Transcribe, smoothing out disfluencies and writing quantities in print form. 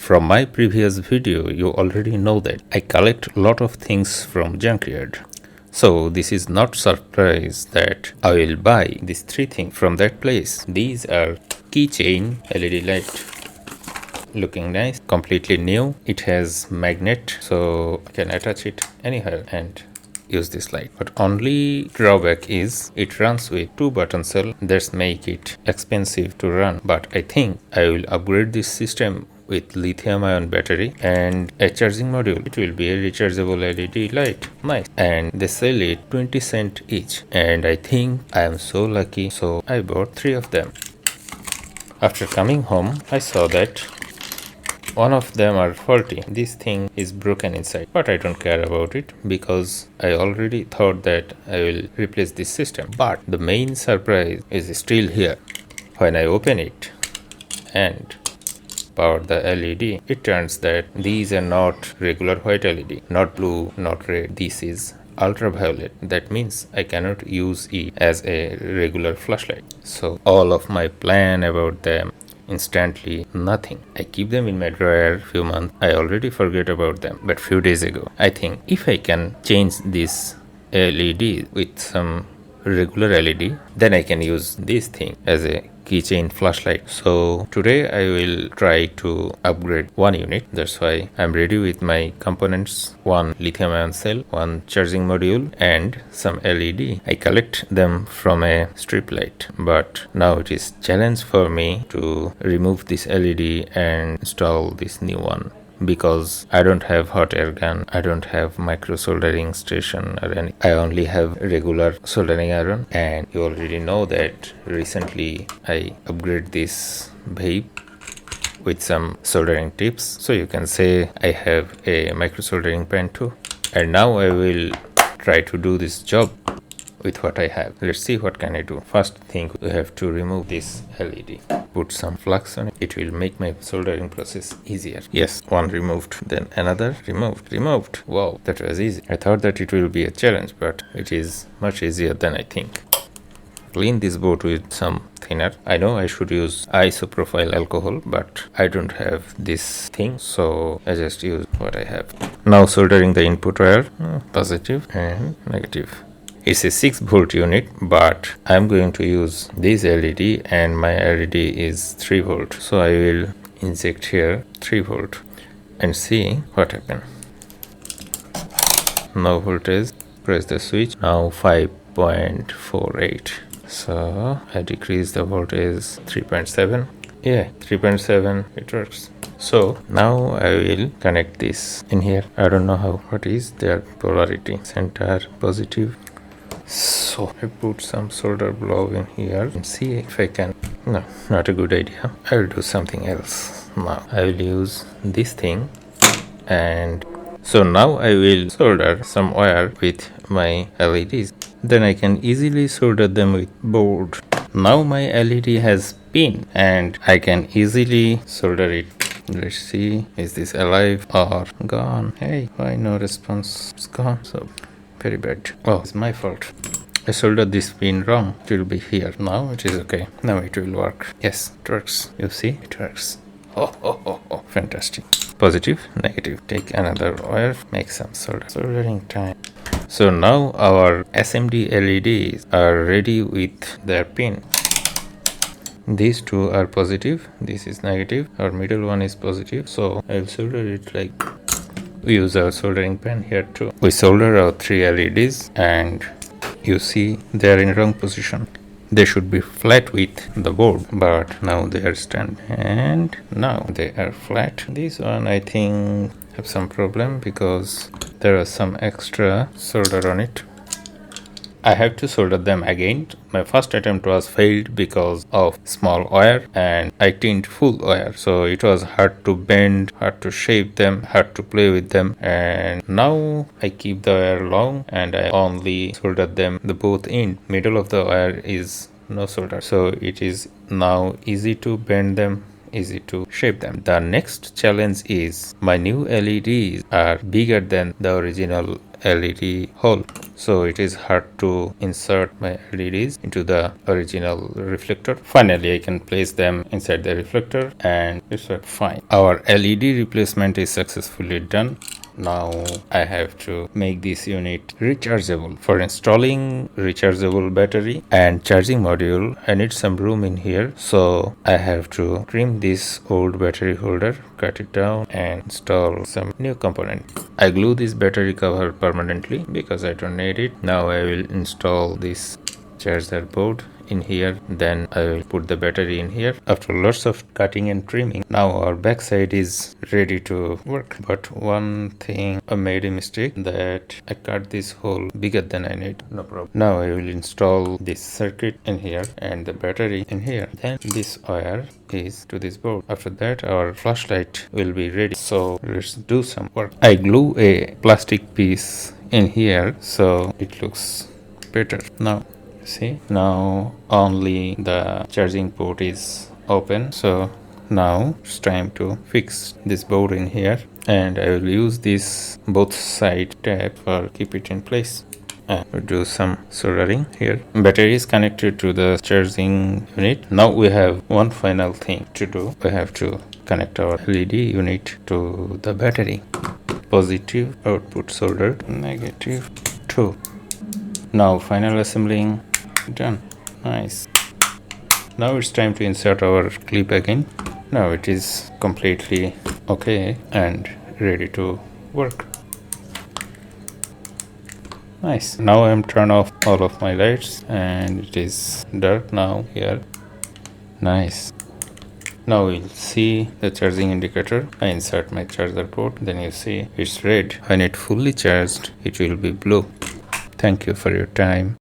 From my previous video, you already know that I collect a lot of things from Junkyard. So this is not surprise that I will buy these three things from that place. These are keychain LED light. Looking nice, completely new. It has magnet, so I can attach it anywhere and use this light. But only drawback is it runs with 2 button cell. That's make it expensive to run. But I think I will upgrade this system with lithium ion battery and a charging module. It will be a rechargeable LED light. Nice. And they sell it 20 cents each. And I think I am so lucky, so I bought 3 of them. After coming home, I saw that one of them are faulty. This thing is broken inside, but I don't care about it because I already thought that I will replace this system. But the main surprise is still here. When I open it and power the LED, it turns that these are not regular white LED, not blue, not red. This is ultraviolet. That means I cannot use it as a regular flashlight. So all of my plan about them instantly nothing. I keep them in my drawer few months. I already forget about them, but few days ago I think if I can change this LED with some regular LED, then I can use this thing as a keychain flashlight. So today I will try to upgrade one unit. That's why I'm ready with my components: one lithium ion cell, one charging module, and some LED. I collect them from a strip light, but now it is challenge for me to remove this LED and install this new one, because I don't have hot air gun, I don't have micro soldering station or any. I only have regular soldering iron, and you already know that recently I upgrade this vape with some soldering tips, so you can say I have a micro soldering pen too. And now I will try to do this job with what I have. Let's see what can I do. First thing, we have to remove this LED. Put some flux on it. It will make my soldering process easier. Yes, one removed, then another removed. Wow, that was easy. I thought that it will be a challenge, but it is much easier than I think. Clean this board with some thinner. I know I should use isopropyl alcohol, but I don't have this thing, so I just use what I have. Now soldering the input wire, positive and negative. It's a 6-volt unit, but I'm going to use this LED and my LED is 3 volt. So I will inject here 3 volt and see what happens. No voltage. Press the switch. Now 5.48. So I decrease the voltage 3.7. Yeah, 3.7. It works. So now I will connect this in here. I don't know how. What is their polarity? Center positive. So I put some solder blob in here and see if I can. No, not a good idea. I will do something else. Now I will use this thing, and so now I will solder some wire with my LEDs. Then I can easily solder them with board. Now my LED has pin and I can easily solder it. Let's see, is this alive or gone? Hey, why no response? It's gone. So very bad. Oh, it's my fault. I soldered this pin wrong. It will be here. Now it is okay. Now it will work. Yes, it works. You see, it works. Oh, fantastic. Positive, negative. Take another wire, make some soldering time. So now our SMD LEDs are ready with their pin. These two are positive, this is negative, our middle one is positive. So I will solder it like. We use our soldering pen here too. We solder our 3 LEDs and you see they are in wrong position. They should be flat with the board, but now they are stand and now they are flat. This one I think have some problem because there are some extra solder on it. I have to solder them again. My first attempt was failed because of small wire and I tinned full wire. So it was hard to bend, hard to shape them, hard to play with them. And now I keep the wire long and I only solder them the both end. Middle of the wire is no solder. So it is now easy to bend them, easy to shape them. The next challenge is my new LEDs are bigger than the original LED hole, so it is hard to insert my LEDs into the original reflector. Finally, I can place them inside the reflector and it's fine. Our LED replacement is successfully done. Now I have to make this unit rechargeable. For installing rechargeable battery and charging module, I need some room in here, so I have to trim this old battery holder, cut it down and install some new component. I glue this battery cover permanently because I don't need it. Now I will install this charger board in here, then I will put the battery in here. After lots of cutting and trimming, now our backside is ready to work. But one thing, I made a mistake, that I cut this hole bigger than I need. No problem. Now I will install this circuit in here and the battery in here. Then this wire is to this board. After that our flashlight will be ready. So let's do some work. I glue a plastic piece in here so it looks better. Now see, now only the charging port is open, so now it's time to fix this board in here, and I will use this both side tab for keep it in place. And we'll do some soldering here. Battery is connected to the charging unit. Now we have one final thing to do. We have to connect our LED unit to the battery. Positive output soldered, negative 2. Now final assembling done. Nice. Now it's time to insert our clip again. Now it is completely okay and ready to work. Nice. Now I'm turn off all of my lights and it is dark now here. Nice. Now we'll see the charging indicator. I insert my charger port, then you see it's red. When it fully charged, it will be blue. Thank you for your time.